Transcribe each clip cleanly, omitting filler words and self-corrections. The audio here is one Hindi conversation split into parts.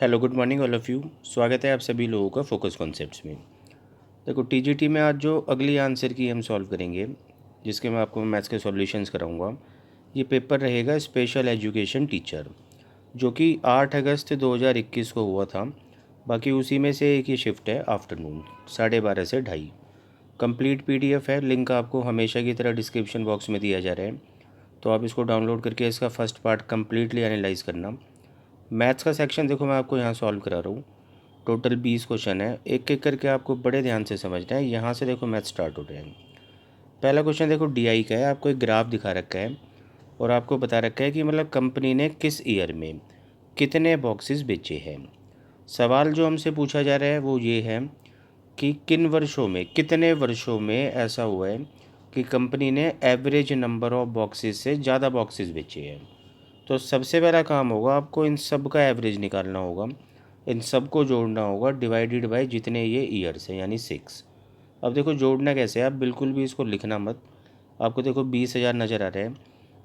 Hello good morning all of you. स्वागत है आप सभी लोगों का फोकस कॉन्सेप्ट्स में। देखो टीजीटी में आज जो अगली आंसर की हम सॉल्व करेंगे, जिसके मैं आपको मैथ्स के सॉल्यूशंस कराऊंगा। ये पेपर रहेगा स्पेशल एजुकेशन टीचर, जो कि 8 अगस्त 2021 को हुआ था। बाकी उसी में से एक ही शिफ्ट है आफ्टरनून 12:30 से 2:30। कंप्लीट पीडीएफ है, लिंक आपको हमेशा की तरह डिस्क्रिप्शन बॉक्स में दिया जा रहा है, तो आप इसको डाउनलोड करके इसका फर्स्ट पार्ट कम्प्लीटली एनालाइज करना। मैथ्स का सेक्शन देखो मैं आपको यहाँ सॉल्व करा रहा हूँ। टोटल 20 क्वेश्चन है, एक एक करके आपको बड़े ध्यान से समझना है। यहाँ से देखो मैथ स्टार्ट हो रहे हैं। पहला क्वेश्चन देखो डीआई का है, आपको एक ग्राफ दिखा रखा है और आपको बता रखा है कि मतलब कंपनी ने किस ईयर में कितने बॉक्सेस बेचे हैं। सवाल जो हमसे पूछा जा रहा है वो ये है कि किन वर्षों में, कितने वर्षों में ऐसा हुआ है कि कंपनी ने एवरेज नंबर ऑफ बॉक्सेस से ज़्यादा बॉक्सेस बेचे हैं। तो सबसे पहला काम होगा, आपको इन सब का एवरेज निकालना होगा, इन सब को जोड़ना होगा डिवाइडेड बाय जितने ये ईयर्स हैं यानी 6। अब देखो जोड़ना कैसे है, आप बिल्कुल भी इसको लिखना मत। आपको देखो 20,000 नज़र आ रहे हैं,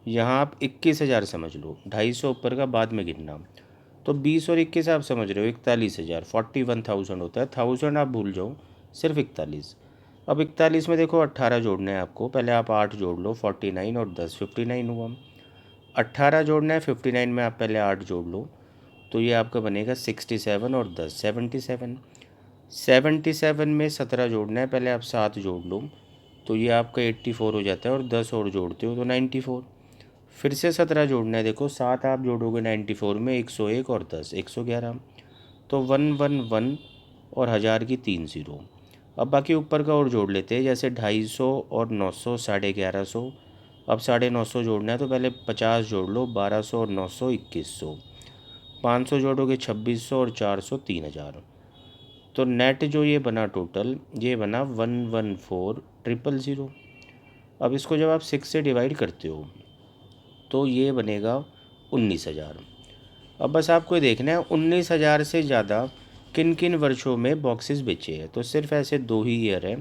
यहाँ आप 21,000 समझ लो, 250 ऊपर का बाद में गिनना। तो 20 और 21 आप समझ रहे हो 41,000, 41,000 होता है। 1000 आप भूल जाओ, सिर्फ 41। अब 41 में देखो 18 जोड़ना है आपको, पहले आप 8 जोड़ लो, 49 और 10 59 हुआ। 18 जोड़ना है 59 में, आप पहले 8 जोड़ लो, तो ये आपका बनेगा 67 और 10 77। 77 में 17 जोड़ना है, पहले आप 7 जोड़ लो, तो ये आपका 84 हो जाता है और 10 और जोड़ते हो तो 94। फिर से 17 जोड़ना है, देखो 7 आप जोड़ोगे 94 में, 101 और 10 111, तो 111 और 1000 की 3 ज़ीरो। अब बाकी ऊपर का और जोड़ लेते हैं, जैसे 250 और 900 1150। अब 950 जोड़ना है तो पहले 50 जोड़ लो, 1200 और 900 2100। 500 जोड़ोगे 2600 और 400 3000। तो नेट जो ये बना टोटल, ये बना 114,000। अब इसको जब आप 6 से डिवाइड करते हो तो ये बनेगा 19,000। अब बस आपको देखना है 19,000 से ज़्यादा किन किन वर्षों में बॉक्सेस बेचे हैं। तो सिर्फ ऐसे 2 ही ईयर है,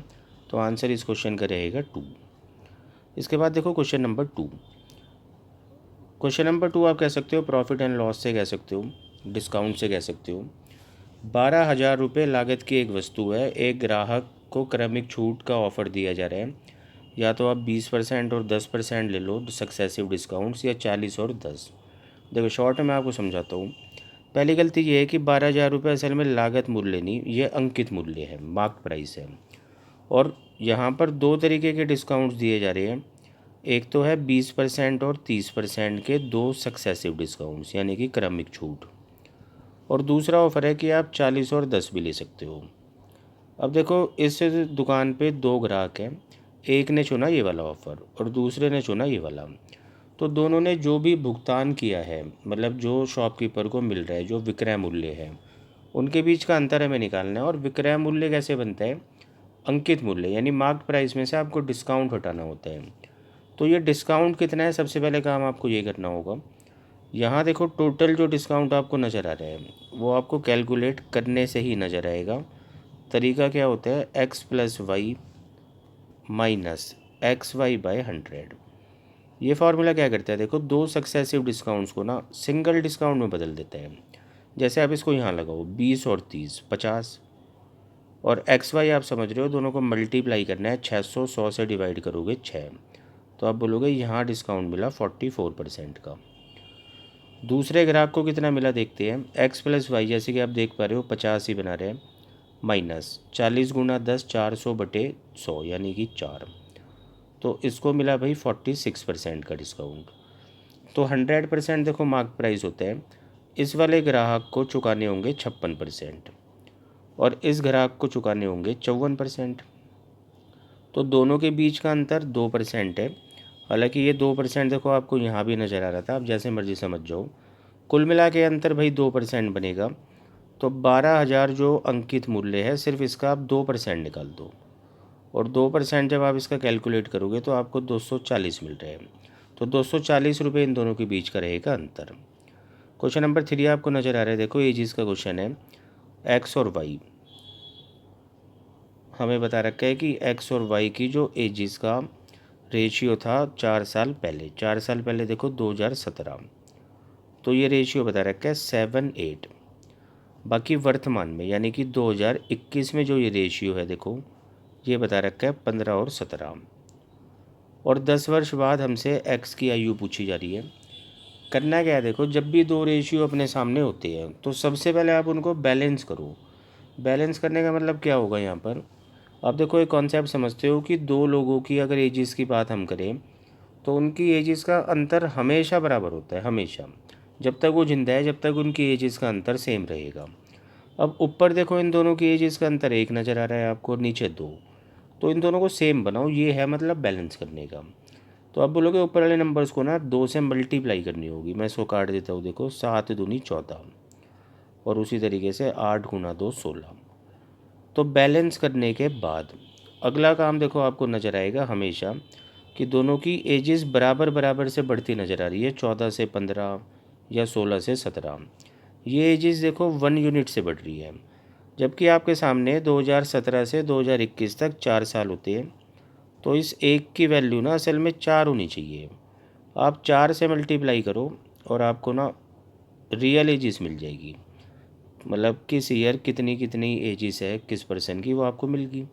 तो आंसर इस क्वेश्चन का रहेगा 2। इसके बाद देखो क्वेश्चन नंबर 2। क्वेश्चन नंबर 2 आप कह सकते हो प्रॉफिट एंड लॉस से कह सकते हो, डिस्काउंट से कह सकते हो। 12,000 रुपये लागत की एक वस्तु है, एक ग्राहक को क्रमिक छूट का ऑफ़र दिया जा रहा है। या तो आप 20% और 10% ले लो सक्सेसिव डिस्काउंट्स, या 40 और 10। देखो शॉर्ट में आपको समझाता हूँ। पहली गलती ये है कि 12,000 रुपये असल में लागत मूल्य नहीं, ये अंकित मूल्य है, मार्क प्राइस है। और यहाँ पर दो तरीके के डिस्काउंट्स दिए जा रहे हैं। एक तो है 20% और 30% के दो सक्सेसिव डिस्काउंट्स यानी कि क्रमिक छूट, और दूसरा ऑफ़र है कि आप 40 और 10 भी ले सकते हो। अब देखो इस दुकान पे दो ग्राहक हैं, एक ने चुना ये वाला ऑफ़र और दूसरे ने चुना ये वाला। तो दोनों ने जो भी भुगतान किया है, मतलब जो शॉपकीपर को मिल रहा है, जो विक्रय मूल्य है, उनके बीच का अंतर हमें निकालना है। और विक्रय मूल्य कैसे बनता है, अंकित मूल्य यानी मार्क प्राइस में से आपको डिस्काउंट हटाना होता है। तो ये डिस्काउंट कितना है, सबसे पहले काम आपको ये करना होगा। यहाँ देखो टोटल जो डिस्काउंट आपको नज़र आ रहा है वो आपको कैलकुलेट करने से ही नज़र आएगा। तरीका क्या होता है, x plus Y minus X Y by 100। ये फार्मूला क्या करता है, देखो दो सक्सेसिव डिस्काउंट्स को ना सिंगल डिस्काउंट में बदल देता है। जैसे आप इसको यहाँ लगाओ 20 और 30 50, और एक्स वाई आप समझ रहे हो, दोनों को मल्टीप्लाई करना है 600, 100 से डिवाइड करोगे 6, तो आप बोलोगे यहाँ डिस्काउंट मिला 44% का। दूसरे ग्राहक को कितना मिला देखते हैं, एक्स प्लस वाई जैसे कि आप देख पा रहे हो 50 ही बना रहे हैं, माइनस 40 गुना 10 400 बटे 100 यानी कि 4, तो इसको मिला भाई 46% का डिस्काउंट। तो 100% देखो मार्क प्राइस होता है, इस वाले ग्राहक को चुकाने होंगे 56% और इस ग्राहक को चुकाने होंगे 54%। तो दोनों के बीच का अंतर 2% है। हालांकि ये 2% देखो आपको यहाँ भी नज़र आ रहा था, आप जैसे मर्जी समझ जाओ। कुल मिला के अंतर भाई 2% बनेगा। तो 12,000 जो अंकित मूल्य है, सिर्फ इसका आप 2% निकाल दो, और 2% जब आप इसका कैलकुलेट करोगे तो आपको 240 मिल रहे हैं। तो 240 रुपये इन दोनों के बीच का रहेगा अंतर। क्वेश्चन नंबर 3 आपको नज़र आ रहा है, देखो एजिस का क्वेश्चन है। एक्स और वाई हमें बता रखा है कि एक्स और वाई की जो एजिस का रेशियो था 4 साल पहले, 4 साल पहले देखो 2017, तो ये रेशियो बता रखा है 7:8। बाकी वर्तमान में यानी कि 2021 में जो ये रेशियो है देखो, ये बता रखा है 15 और 17। और 10 वर्ष बाद हमसे एक्स की आयु पूछी जा रही है। करना क्या है देखो, जब भी दो रेशियो अपने सामने होते हैं तो सबसे पहले आप उनको बैलेंस करो। बैलेंस करने का मतलब क्या होगा यहाँ पर, आप देखो एक कॉन्सेप्ट समझते हो कि दो लोगों की अगर एजिस की बात हम करें तो उनकी एजिस का अंतर हमेशा बराबर होता है, हमेशा। जब तक वो जिंदा है जब तक उनकी एजिस का अंतर सेम रहेगा। अब ऊपर देखो इन दोनों की एजिस का अंतर 1 नज़र आ रहा है आपको, नीचे 2, तो इन दोनों को सेम बनाओ, ये है मतलब बैलेंस करने का। तो अब बोलोगे ऊपर वाले नंबर्स को ना 2 से मल्टीप्लाई करनी होगी। मैं इसको काट देता हूँ, देखो 7 दूनी 14 और उसी तरीके से 8 गुना 2 16। तो बैलेंस करने के बाद अगला काम देखो आपको नज़र आएगा हमेशा कि दोनों की एजेस बराबर बराबर से बढ़ती नज़र आ रही है, 14 से 15 या 16 से 17। ये एजेस देखो 1 यूनिट से बढ़ रही है, जबकि आपके सामने 2017 से 2021 तक 4 साल होते हैं। तो इस एक की वैल्यू ना असल में 4 होनी चाहिए। आप 4 से मल्टीप्लाई करो और आपको ना रियल एजिस मिल जाएगी, मतलब किस ईयर कितनी कितनी एजिस है किस पर्सन की, वो आपको मिल गई।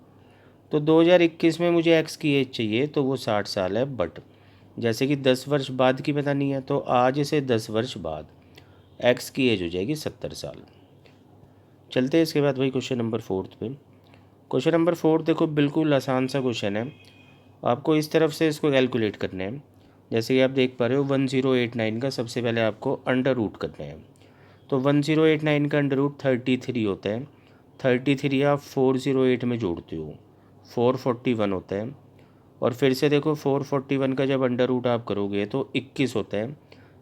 तो 2021 में मुझे एक्स की एज चाहिए तो वो 60 साल है, बट जैसे कि 10 वर्ष बाद की बतानी है तो आज से 10 वर्ष बाद एक्स की एज हो जाएगी 70 साल। चलते हैं इसके बाद वही क्वेश्चन नंबर 4 पे। क्वेश्चन नंबर 4 देखो बिल्कुल आसान सा क्वेश्चन है, आपको इस तरफ से इसको कैलकुलेट करना है। जैसे कि आप देख पा रहे हो 1089 का सबसे पहले आपको अंडर रूट करना है। तो 1089 का अंडर रूट 33 होता है। 33 आप 408 में जोड़ते हो 441 होता है। और फिर से देखो 441 का जब अंडर रूट आप करोगे तो 21 होता है।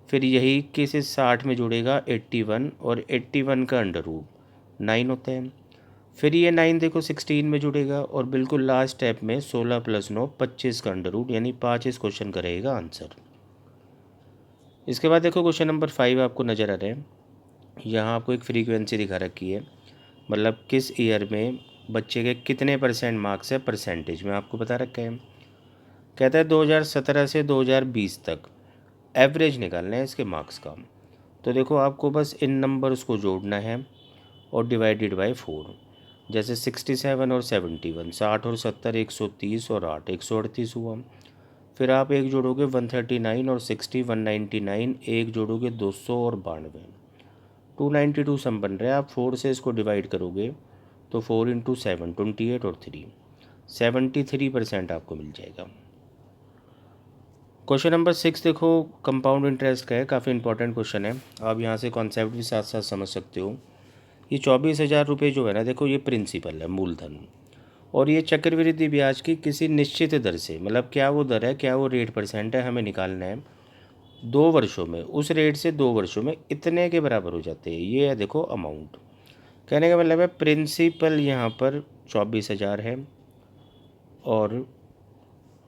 फिर यही 21 इस 60 में जुड़ेगा 81 और 81 का अंडर रूट 9 होता है। फिर ये 9 देखो 16 में जुड़ेगा और बिल्कुल लास्ट स्टेप में 16 + 9 25 का अंडर रूट, यानी 5 इस क्वेश्चन का रहेगा आंसर। इसके बाद देखो क्वेश्चन नंबर 5 आपको नज़र आ रहा है। यहाँ आपको एक फ्रीक्वेंसी दिखा रखी है, मतलब किस ईयर में बच्चे के कितने % मार्क्स है परसेंटेज में आपको बता रखा है। कहता है 2017 से 2020 तक एवरेज निकालना है इसके मार्क्स का। तो देखो आपको बस इन नंबर्स को जोड़ना है और डिवाइडेड बाय 4। जैसे 67 और 71, 60 और 70, 130 और 8, 138 हुआ। फिर आप एक जोड़ोगे 139 और 60, 199, एक जोड़ोगे 200 और 92, 292 सम बन रहा है। आप 4 से इसको डिवाइड करोगे तो 4 × 7 28 और 3 73% आपको मिल जाएगा। क्वेश्चन नंबर 6 देखो कंपाउंड इंटरेस्ट का है, काफ़ी इंपॉर्टेंट क्वेश्चन है। आप यहाँ से कॉन्सेप्ट भी साथ साथ समझ सकते हो। ये 24,000 रुपये जो है ना देखो, ये प्रिंसिपल है, मूलधन। और ये चक्रवृद्धि ब्याज की किसी निश्चित दर से, मतलब क्या वो दर है, क्या वो रेट % है, हमें निकालना है। 2 वर्षों में उस रेट से 2 वर्षों में इतने के बराबर हो जाते हैं, ये है देखो अमाउंट। कहने का मतलब है प्रिंसिपल यहाँ पर 24,000 है और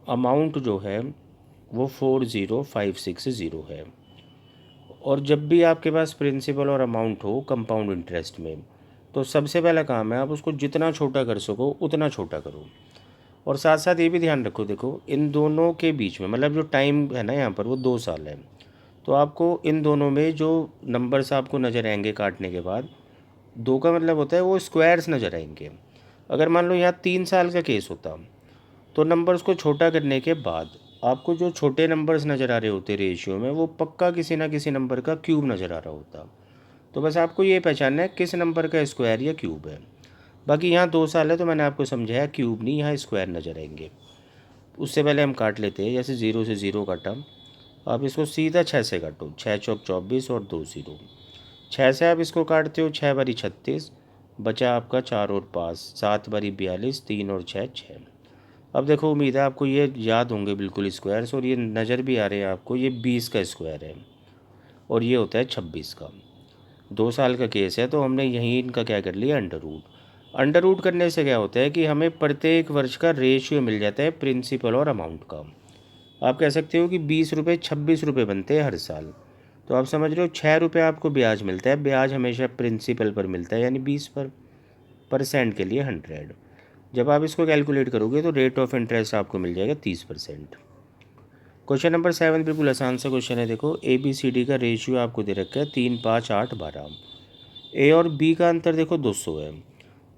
अमाउंट जो है वो 40,560 है। और जब भी आपके पास प्रिंसिपल और अमाउंट हो कंपाउंड इंटरेस्ट में, तो सबसे पहला काम है आप उसको जितना छोटा कर सको उतना छोटा करो। और साथ साथ ये भी ध्यान रखो, देखो इन दोनों के बीच में मतलब जो टाइम है ना यहाँ पर वो 2 साल है। तो आपको इन दोनों में जो नंबर्स आपको नज़र आएंगे काटने के बाद, 2 का मतलब होता है वो स्क्वायर्स नज़र आएंगे। अगर मान लो यहाँ 3 साल का केस होता तो नंबर्स को छोटा करने के बाद आपको जो छोटे नंबर्स नज़र आ रहे होते रेशियो में, वो पक्का किसी ना किसी नंबर का क्यूब नज़र आ रहा होता। तो बस आपको ये पहचानना है किस नंबर का स्क्वायर या क्यूब है। बाकी यहाँ 2 साल है तो मैंने आपको समझाया क्यूब नहीं, यहाँ स्क्वायर नज़र आएंगे। उससे पहले हम काट लेते हैं, जैसे 0 से 0 काटा, आप इसको सीधा 6 से काटो, 6 चौक 24 और 2 0। 6 से आप इसको काटते हो, 6 बारी 36, बचा आपका 4 और 5, 7 बारी 42, 3 और 6 6। अब देखो उम्मीद है आपको ये याद होंगे बिल्कुल स्क्वायर्स, और ये नज़र भी आ रहे हैं आपको, ये 20 का स्क्वायर है और ये होता है 26 का। 2 साल का केस है तो हमने यहीं इनका क्या कर लिया, अंडर रूट। अंडर रूट करने से क्या होता है कि हमें प्रत्येक वर्ष का रेशियो मिल जाता है प्रिंसिपल और अमाउंट का। आप कह सकते हो कि 20 रुपये 26 रुपये बनते हैं हर साल। तो आप समझ रहे हो 6 रुपये आपको ब्याज मिलता है, ब्याज हमेशा प्रिंसिपल पर मिलता है यानी 20 पर, % के लिए 100। जब आप इसको कैलकुलेट करोगे तो रेट ऑफ इंटरेस्ट आपको मिल जाएगा 30%। क्वेश्चन नंबर 7 बिल्कुल आसान सा क्वेश्चन है। देखो ABCD का रेशियो आपको दे रखा है 3, 5, 8, 12। ए और बी का अंतर देखो 200 है,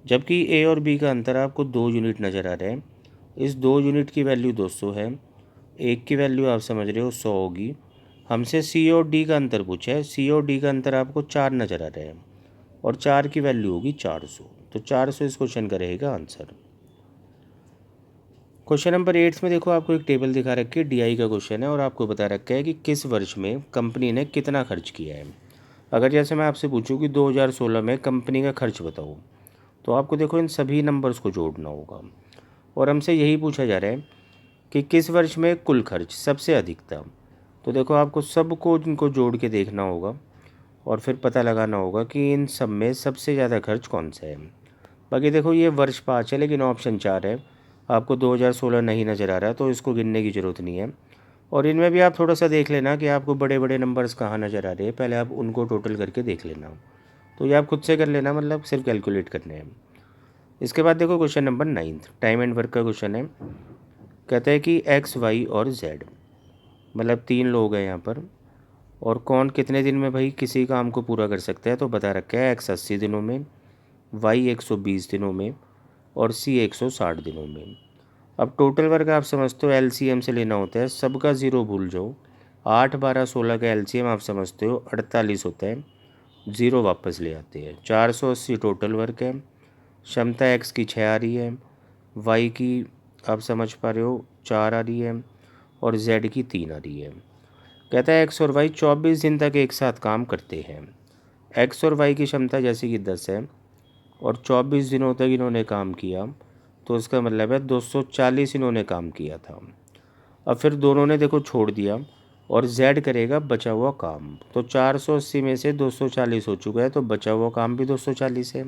जबकि ए और बी का अंतर आपको 2 यूनिट नज़र आ रहा है। इस 2 यूनिट की वैल्यू 200 है, एक की वैल्यू आप समझ रहे हो 100 होगी। हमसे सी और डी का अंतर पूछा है, सी और डी का अंतर आपको 4 नज़र आ रहा है और 4 की वैल्यू होगी 400, तो 400 इस क्वेश्चन का रहेगा आंसर। क्वेश्चन नंबर 8 में देखो आपको एक टेबल दिखा रखी है, डीआई का क्वेश्चन है और आपको बता रखा है कि किस वर्ष में कंपनी ने कितना खर्च किया है। अगर जैसे मैं आपसे पूछूं कि 2016 में कंपनी का खर्च बताओ, तो आपको देखो इन सभी नंबर्स को जोड़ना होगा और हमसे यही पूछा जा रहा है कि किस वर्ष में कुल खर्च सबसे अधिक था। तो देखो आपको सबको इनको जोड़ के देखना होगा और फिर पता लगाना होगा कि इन सब में सबसे ज़्यादा खर्च कौन सा है। बाकी देखो ये वर्ष 5 है लेकिन ऑप्शन 4 है, आपको 2016 नहीं नज़र आ रहा तो इसको गिनने की ज़रूरत नहीं है। और इनमें भी आप थोड़ा सा देख लेना कि आपको बड़े बड़े नंबर्स कहाँ नज़र आ रहे हैं, पहले आप उनको टोटल करके देख लेना। तो ये आप खुद से कर लेना, मतलब सिर्फ कैलकुलेट करने हैं। इसके बाद देखो question number 9 time and work का क्वेश्चन है। कहता है कि एक्स वाई और जेड, मतलब 3 लोग हैं यहाँ पर, और कौन कितने दिन में भाई किसी काम को पूरा कर सकता है। तो बता रखा है एक्स 80 दिनों में, वाई 120 दिनों में और सी 160 दिनों में। अब टोटल वर्क आप समझते हो एलसीएम से लेना होता है, सबका ज़ीरो भूल जाओ। 8 12 16 का एलसीएम आप समझते हो 48 होता है, ज़ीरो वापस ले आते हैं। 480 टोटल वर्क है, क्षमता एक्स की 6 आ रही है, वाई की आप समझ पा रहे हो 4 आ रही है और जेड की 3 आ रही है। कहता है एक्स और वाई 24 दिन तक एक साथ काम करते हैं। एक्स और वाई की क्षमता जैसे कि 10 है और 24 दिनों तक इन्होंने काम किया, तो इसका मतलब है 240 इन्होंने काम किया था। अब फिर दोनों ने देखो छोड़ दिया और z करेगा बचा हुआ काम, तो 480 में से 240 हो चुका है तो बचा हुआ काम भी 240 है।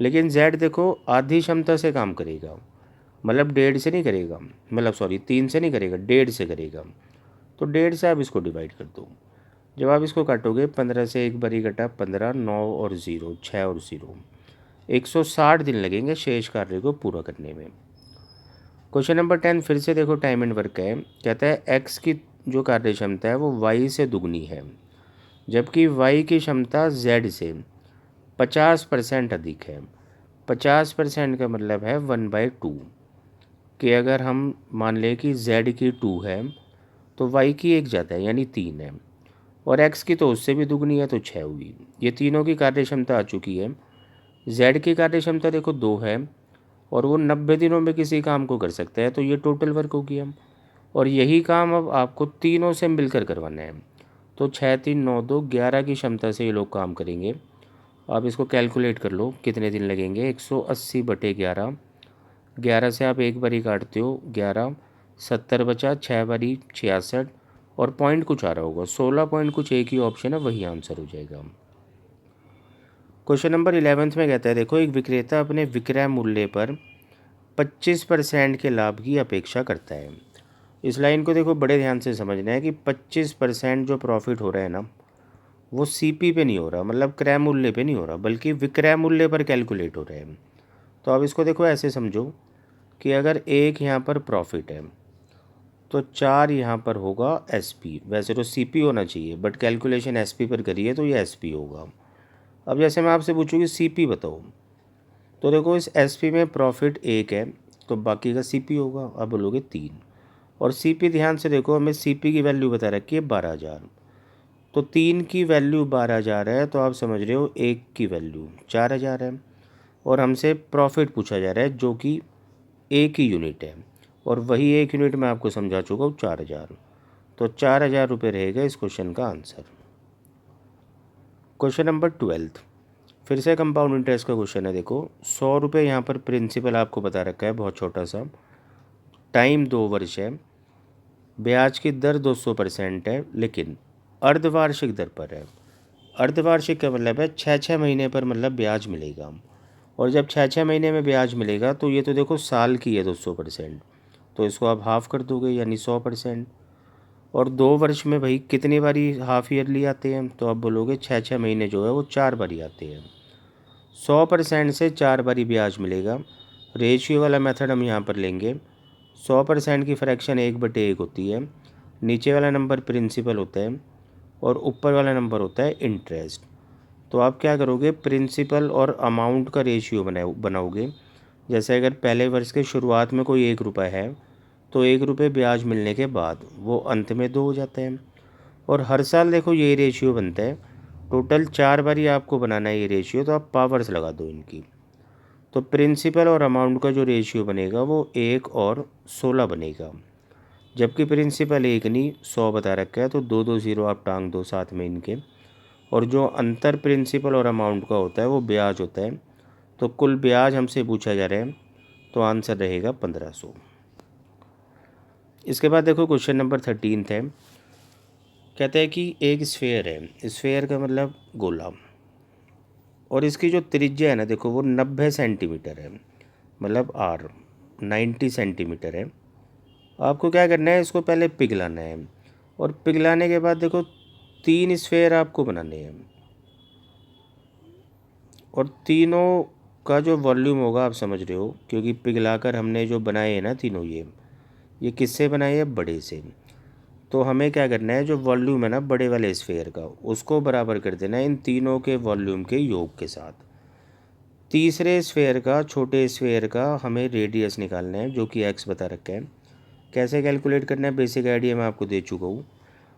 लेकिन z देखो आधी क्षमता से काम करेगा, मतलब 1.5 से नहीं करेगा, मतलब सॉरी 3 से नहीं करेगा, 1.5 से करेगा। तो 1.5 से आप इसको डिवाइड कर दो। जब आप इसको काटोगे 15 से एक बारी कटा 15, 9 और 0 6 और 0, 160 दिन लगेंगे शेष कार्य को पूरा करने में। क्वेश्चन नंबर 10 फिर से देखो टाइम एंड वर्क है। कहता है एक्स की जो कार्य क्षमता है वो वाई से दुगनी है, जबकि वाई की क्षमता जेड से 50% अधिक है। 50% का मतलब है 1/2, कि अगर हम मान लें कि जेड की 2 है तो वाई की 1 ज़्यादा है यानी 3 है, और एक्स की तो उससे भी दुगनी है तो 6 हुई। ये तीनों की कार्य क्षमता आ चुकी है। जेड की कार्य क्षमता देखो 2 है और वो 90 दिनों में किसी काम को कर सकता है, तो ये टोटल वर्क हो गया। और यही काम अब आपको तीनों से मिलकर करवाना है, तो 6 3 9 2 11 की क्षमता से ये लोग काम करेंगे। आप इसको कैलकुलेट कर लो कितने दिन लगेंगे। 180/11, 11 से आप एक बारी काटते हो 11, 70 बचा, 6 बारी 66 और पॉइंट कुछ आ रहा होगा 16 पॉइंट कुछ, एक ही ऑप्शन है वही आंसर हो जाएगा। क्वेश्चन नंबर 11 में कहता है देखो एक विक्रेता अपने विक्रय मूल्य पर 25% के लाभ की अपेक्षा करता है। इस लाइन को देखो बड़े ध्यान से समझना है कि 25% जो प्रॉफिट हो रहा है ना, वो सीपी पे नहीं हो रहा, मतलब क्रय मूल्य पे नहीं हो रहा, बल्कि विक्रय मूल्य पर कैलकुलेट हो रहे हैं। तो अब इसको देखो ऐसे समझो कि अगर एक यहाँ पर प्रॉफिट है तो 4 यहाँ पर होगा एसपी। वैसे तो सीपी होना चाहिए बट कैलकुलेशन एसपी पर करिए तो ये एसपी होगा। अब जैसे मैं आपसे पूछूँ कि सीपी बताओ, तो देखो इस एसपी में प्रॉफिट 1 है तो बाकी का सीपी होगा, अब बोलोगे 3। और सीपी ध्यान से देखो, हमें सीपी की वैल्यू बता रखी है 12,000, तो 3 की वैल्यू 12,000 है, तो आप समझ रहे हो 1 की वैल्यू 4,000 है। और हमसे प्रॉफिट पूछा जा रहा है जो कि 1 ही यूनिट है, और वही 1 यूनिट मैं आपको समझा चुका हूँ 4,000, तो 4,000 रुपये रहेगा इस क्वेश्चन का आंसर। क्वेश्चन नंबर 12 फिर से कंपाउंड इंटरेस्ट का क्वेश्चन है। देखो 100 रुपये यहाँ पर प्रिंसिपल आपको बता रखा है, बहुत छोटा सा, टाइम 2 वर्ष है, ब्याज की दर 200% है, लेकिन अर्धवार्षिक दर पर है। अर्धवार्षिक का मतलब है 6-6 महीने पर मतलब ब्याज मिलेगा, और जब 6-6 महीने में ब्याज मिलेगा तो ये तो देखो साल की है 200%, तो इसको आप हाफ़ कर दोगे यानी 100%। और 2 वर्ष में भाई कितनी बारी हाफ ईयरली आते हैं, तो आप बोलोगे 6-6 महीने जो है वो 4 बारी आते हैं। 100% से 4 बारी ब्याज मिलेगा। रेशियो वाला मेथड हम यहाँ पर लेंगे। 100% की फ्रैक्शन 1/1 होती है, नीचे वाला नंबर प्रिंसिपल होता है और ऊपर वाला नंबर होता है इंटरेस्ट। तो आप क्या करोगे, प्रिंसिपल और अमाउंट का रेशियो बनाओगे। जैसे अगर पहले वर्ष के शुरुआत में कोई 1 रुपये है तो 1 रुपये ब्याज मिलने के बाद वो अंत में 2 हो जाता है। और हर साल देखो ये रेशियो बनता है। टोटल 4 बार ही आपको बनाना है ये रेशियो, तो आप पावर्स लगा दो इनकी। तो प्रिंसिपल और अमाउंट का जो रेशियो बनेगा वो 1 और 16 बनेगा। जबकि प्रिंसिपल 1 नहीं 100 बता रखा है, तो 2 2 0 आप टांग दो साथ में इनके। और जो अंतर प्रिंसिपल और अमाउंट का होता है वो ब्याज होता है। तो कुल ब्याज हमसे पूछा जा रहा है, तो आंसर रहेगा 1500। इसके बाद देखो क्वेश्चन नंबर 13 है। कहता है कि एक स्फेयर है, स्फेयर का मतलब गोला, और इसकी जो त्रिज्या है ना देखो वो 90 सेंटीमीटर है, मतलब आर 90 सेंटीमीटर है। आपको क्या करना है, इसको पहले पिघलाना है, और पिघलाने के बाद देखो 3 स्फेयर आपको बनाने हैं, और तीनों का जो वॉल्यूम होगा आप समझ रहे हो, क्योंकि पिघलाकर हमने जो बनाए हैं ना तीनों, ये किससे बनाए हैं, बड़े से। तो हमें क्या करना है, जो वॉल्यूम है ना बड़े वाले स्फेयर का, उसको बराबर कर देना है इन तीनों के वॉल्यूम के योग के साथ। तीसरे स्फेयर का, छोटे स्फेयर का हमें रेडियस निकालना है, जो कि एक्स बता रखा है। कैसे कैलकुलेट करना है, बेसिक आइडिया मैं आपको दे चुका हूँ।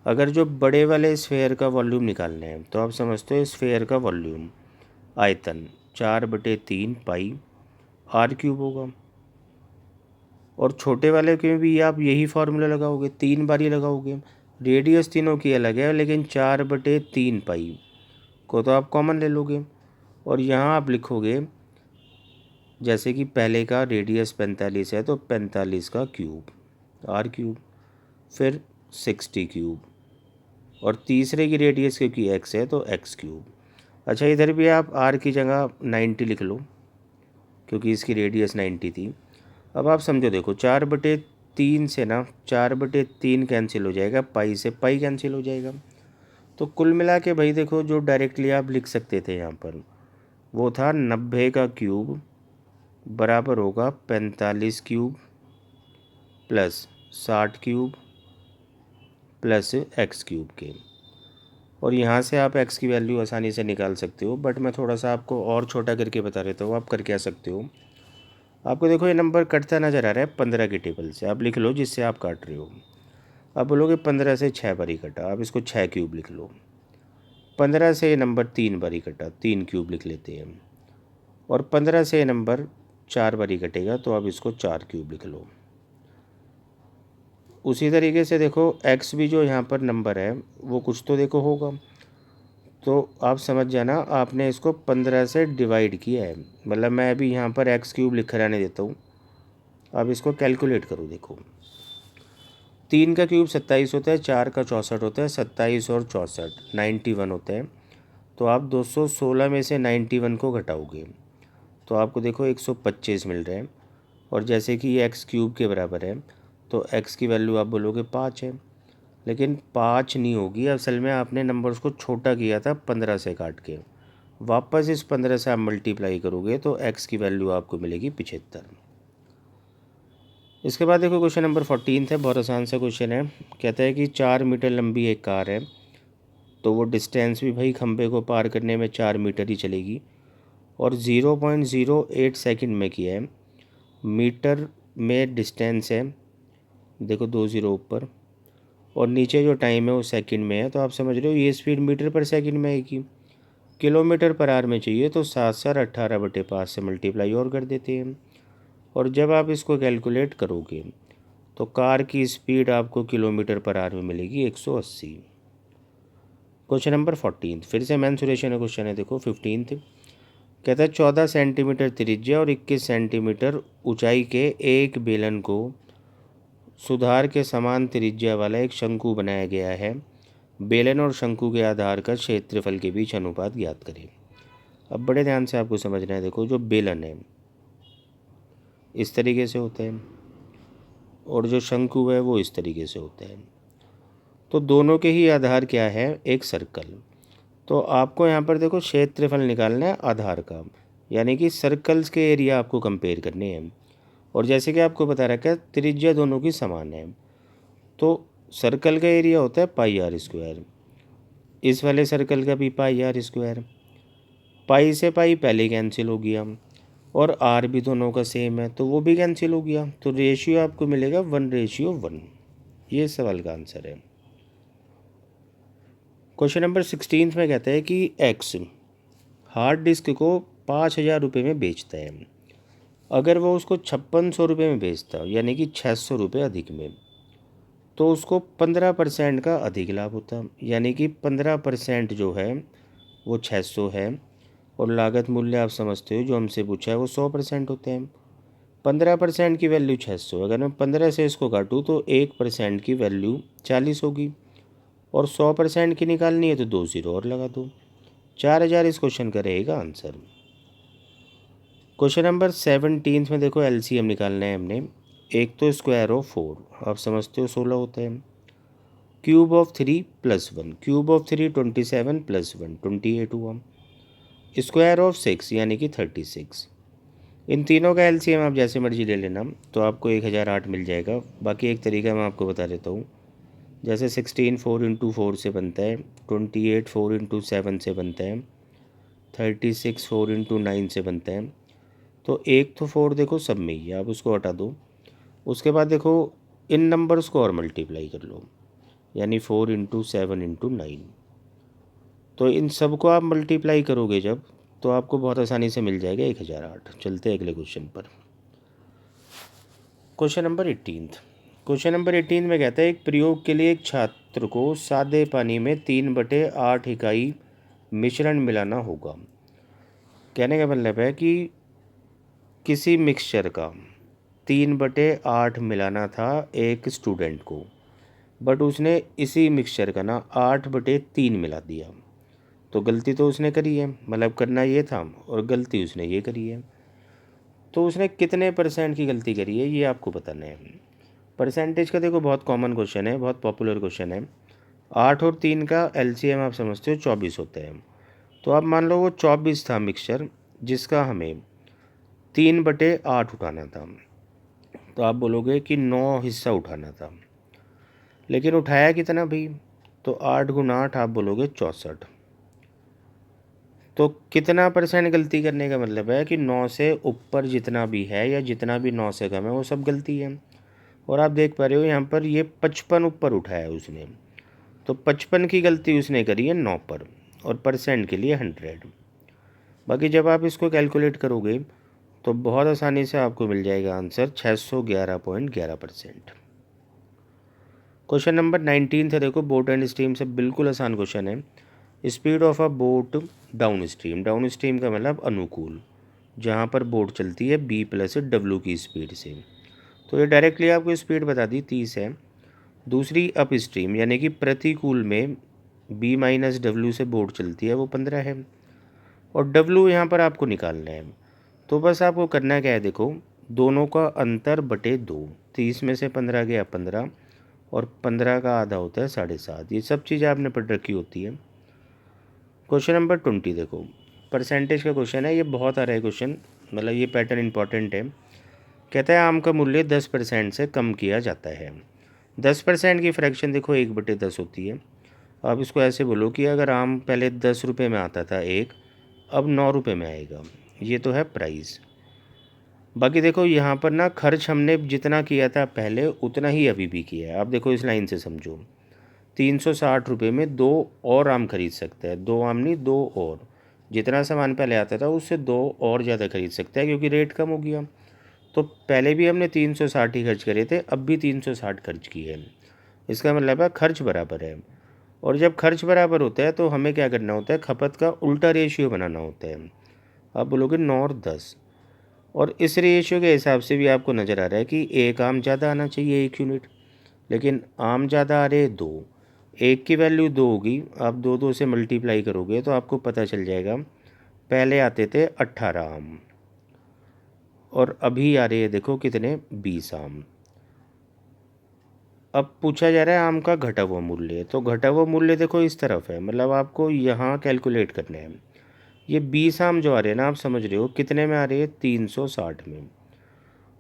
अगर जो बड़े वाले स्फेयर का वॉल्यूम निकालना है तो आप समझते हो स्फेयर का वॉल्यूम, आयतन 4/3 पाई r³ होगा। और छोटे वाले के भी आप यही फार्मूला लगाओगे, 3 बार ही लगाओगे। रेडियस तीनों की अलग है, लेकिन 4/3 पाई को तो आप कॉमन ले लोगे। और यहाँ आप लिखोगे, जैसे कि पहले का रेडियस 45 है तो 45 का क्यूब r³, फिर 60³ और तीसरे की रेडियस क्योंकि x है तो x³। अच्छा, इधर भी आप r की जगह 90 लिख लो, क्योंकि इसकी रेडियस 90 थी। अब आप समझो, देखो 4/3 से ना 4/3 कैंसिल हो जाएगा, पाई से पाई कैंसिल हो जाएगा। तो कुल मिला के भाई देखो, जो डायरेक्टली आप लिख सकते थे यहाँ पर वो था 90 का क्यूब बराबर होगा 45³ प्लस 60³ प्लस x³ के। और यहाँ से आप x की वैल्यू आसानी से निकाल सकते हो, बट मैं थोड़ा सा आपको और छोटा करके बता देता हूँ, आप कर क्या सकते हो। आपको देखो ये नंबर कटता नज़र आ रहा है 15 के टेबल से, आप लिख लो जिससे आप काट रहे हो। आप बोलोगे 15 से 6 बारी कटा, आप इसको 6³ लिख लो। 15 से ये नंबर 3 बारी कटा, 3³ लिख लेते हैं। और 15 से ये नंबर 4 बारी कटेगा, तो आप इसको 4³ लिख लो। उसी तरीके से देखो x भी जो यहाँ पर नंबर है वो कुछ तो देखो होगा, तो आप समझ जाना आपने इसको 15 से डिवाइड किया है। मतलब मैं अभी यहाँ पर x³ लिख कर आने देता हूँ, आप इसको कैलकुलेट करो। देखो 3 का क्यूब 27 होता है, 4 का 64 होता है, 27 और 64 91 होता है। तो आप 216 में से 91 को घटाओगे तो आपको देखो 125 मिल रहे हैं। और जैसे कि ये x³ के बराबर है तो x की वैल्यू आप बोलोगे 5 है, लेकिन 5 नहीं होगी। असल में आपने नंबर्स को छोटा किया था 15 से काट के, वापस इस 15 से आप मल्टीप्लाई करोगे तो x की वैल्यू आपको मिलेगी 75। इसके बाद देखो क्वेश्चन नंबर 14 है, बहुत आसान सा क्वेश्चन है। कहता है कि 4 मीटर लंबी एक कार है, तो वो डिस्टेंस भी भाई खंबे को पार करने में 4 मीटर ही चलेगी, और 0.08 सेकंड में किया है। मीटर में डिस्टेंस है, देखो 2 0 ऊपर, और नीचे जो टाइम है वो सेकंड में है। तो आप समझ रहे हो ये स्पीड मीटर पर सेकंड में आएगी। किलोमीटर पर आवर में चाहिए तो 7/18 से मल्टीप्लाई और कर देते हैं। और जब आप इसको कैलकुलेट करोगे तो कार की स्पीड आपको किलोमीटर पर आवर में मिलेगी 180। क्वेश्चन नंबर 14 फिर से मेंसुरेशन का क्वेश्चन है। देखो 15 कहता है 14 सेंटीमीटर त्रिज्या और 21 सेंटीमीटर ऊंचाई के एक बेलन को सुधार के समान त्रिज्या वाला एक शंकु बनाया गया है। बेलन और शंकु के आधार का क्षेत्रफल के बीच अनुपात ज्ञात करें। अब बड़े ध्यान से आपको समझना है। देखो जो बेलन है इस तरीके से होता है, और जो शंकु है वो इस तरीके से होता है। तो दोनों के ही आधार क्या है, एक सर्कल। तो आपको यहाँ पर देखो क्षेत्रफल निकालना है आधार का, यानी कि सर्कल्स के एरिया आपको कंपेयर करने हैं। और जैसे कि आपको बता रखा है त्रिज्या दोनों की समान है, तो सर्कल का एरिया होता है πr², इस वाले सर्कल का भी πr²। पाई से पाई पहले कैंसिल हो गया और आर भी दोनों का सेम है तो वो भी कैंसिल हो गया, तो रेशियो आपको मिलेगा 1:1। ये सवाल का आंसर है। क्वेश्चन नंबर 16 में कहता है कि एक्स हार्ड डिस्क को 5,000 रुपये में बेचता है। अगर वो उसको 5600 रुपये में बेचता यानी कि 600 रुपये अधिक में, तो उसको 15% का अधिक लाभ होता, यानी कि 15% जो है वो 600 है और लागत मूल्य आप समझते हो जो हमसे पूछा है वो 100% होते हैं। 15% की वैल्यू 600, अगर मैं 15 से इसको काटूँ तो 1% की वैल्यू 40 होगी और 100% की निकालनी है तो 2 0 और लगा दो। 4000 इस क्वेश्चन का रहेगा आंसर। क्वेश्चन नंबर 17 में देखो एलसीएम निकालना है हमने। एक तो स्क्वायर ऑफ 4 आप समझते हो 16 होता है, क्यूब ऑफ 3 + 1, क्यूब ऑफ 3 27 + 1 28 हुआ, स्क्वायर ऑफ 6 यानी कि 36। इन तीनों का एलसीएम आप जैसे मर्जी ले लेना तो आपको 1008 मिल जाएगा। बाकी एक तरीका मैं आपको बता देता हूँ, जैसे 16 4 × 4 से बनता है, 28 4 × 7 से बनता है, 36 4 × 9 से बनता है। तो एक तो 4 देखो सब में ही है, आप उसको हटा दो। उसके बाद देखो इन नंबर्स को और मल्टीप्लाई कर लो, यानी 4 × 7 × 9। तो इन सब को आप मल्टीप्लाई करोगे जब, तो आपको बहुत आसानी से मिल जाएगा 1008। चलते हैं अगले क्वेश्चन पर। Question number 18। क्वेश्चन नंबर 18 में कहता है एक प्रयोग के लिए एक छात्र को सादे पानी में 3/8 इकाई मिश्रण मिलाना होगा। कहने का मतलब है कि किसी मिक्सचर का 3/8 मिलाना था एक स्टूडेंट को, बट उसने इसी मिक्सचर का ना 8/3 मिला दिया। तो गलती तो उसने करी है, मतलब करना ये था और गलती उसने ये करी है। तो उसने कितने % की गलती करी है ये आपको बताना है। परसेंटेज का देखो बहुत कॉमन क्वेश्चन है, बहुत पॉपुलर क्वेश्चन है। 8 और 3 का एलसीएम आप समझते हो 24 होता है। तो आप मान लो वो 24 था मिक्सचर जिसका हमें 3/8 उठाना था, तो आप बोलोगे कि 9 हिस्सा उठाना था। लेकिन उठाया कितना भाई, तो 8 × 8 आप बोलोगे 64। तो कितना % गलती करने का मतलब है कि 9 से ऊपर जितना भी है या जितना भी 9 से कम है वो सब गलती है। और आप देख पा रहे हो यहाँ पर ये 55 ऊपर उठाया है उसने, तो 55 की गलती उसने करी है 9 पर और % के लिए 100। बाकी जब आप इसको कैलकुलेट करोगे तो बहुत आसानी से आपको मिल जाएगा आंसर 611.11%। क्वेश्चन नंबर 19 है, देखो बोट एंड स्ट्रीम से बिल्कुल आसान क्वेश्चन है। Speed of a boat down stream, down stream का मतलब अनुकूल, जहाँ पर बोट चलती है b + W की स्पीड से। तो ये डायरेक्टली आपको स्पीड बता दी 30 है। दूसरी अप स्ट्रीम यानी कि प्रतिकूल में b - W से बोट चलती है वो 15 है और W यहाँ पर आपको निकालना है। तो बस आपको करना क्या है, देखो दोनों का अंतर बटे 2, 30 में से 15 गया 15 और 15 का आधा होता है 7.5। ये सब चीज़ें आपने पढ़ रखी होती है। क्वेश्चन नंबर 20 देखो परसेंटेज का क्वेश्चन है, ये बहुत आ रहा है क्वेश्चन, मतलब ये पैटर्न इंपॉर्टेंट है। कहता है आम का मूल्य 10% से कम किया जाता है। 10% की फ्रैक्शन देखो 1/10 होती है। अब इसको ऐसे बोलो कि अगर आम पहले 10 रुपये में आता था एक, अब 9 रुपये में आएगा, ये तो है प्राइस। बाकी देखो यहाँ पर ना खर्च हमने जितना किया था पहले उतना ही अभी भी किया है। आप देखो इस लाइन से समझो, 360 रुपये में 2 और आम खरीद सकता है, 2 आम नहीं 2 और, जितना सामान पहले आता था उससे 2 और ज़्यादा खरीद सकता है क्योंकि रेट कम हो गया। तो पहले भी हमने 360 ही खर्च करे थे, अब भी 360 खर्च किए हैं। इसका मतलब है खर्च बराबर है। और जब खर्च बराबर होता है तो हमें क्या करना होता है, खपत का उल्टा रेशियो बनाना होता है। आप बोलोगे 9 और 10, और इस रेशियो के हिसाब से भी आपको नज़र आ रहा है कि एक आम ज़्यादा आना चाहिए 1 यूनिट, लेकिन आम ज़्यादा आ रहे 2, एक की वैल्यू 2 होगी, आप 2 से मल्टीप्लाई करोगे तो आपको पता चल जाएगा पहले आते थे 18 आम और अभी आ रहे हैं देखो कितने 20 आम। अब पूछा जा रहा है आम का घटा हुआ मूल्य, तो घटा हुआ मूल्य देखो इस तरफ है, मतलब आपको यहाँ कैलकुलेट करना है। ये 20 आम जो आ रहे हैं ना, आप समझ रहे हो कितने में आ रहे हैं, 360 में,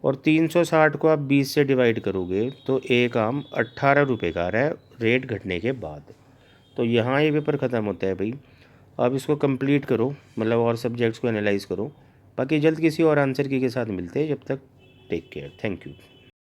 और 360 को आप 20 से डिवाइड करोगे तो एक आम 18 रुपये का आ रहा है रेट घटने के बाद। तो यहाँ ये पेपर ख़त्म होता है भाई। अब इसको कंप्लीट करो, मतलब और सब्जेक्ट्स को एनालाइज करो। बाकी जल्द किसी और आंसर की के साथ मिलते हैं, जब तक टेक केयर, थैंक यू।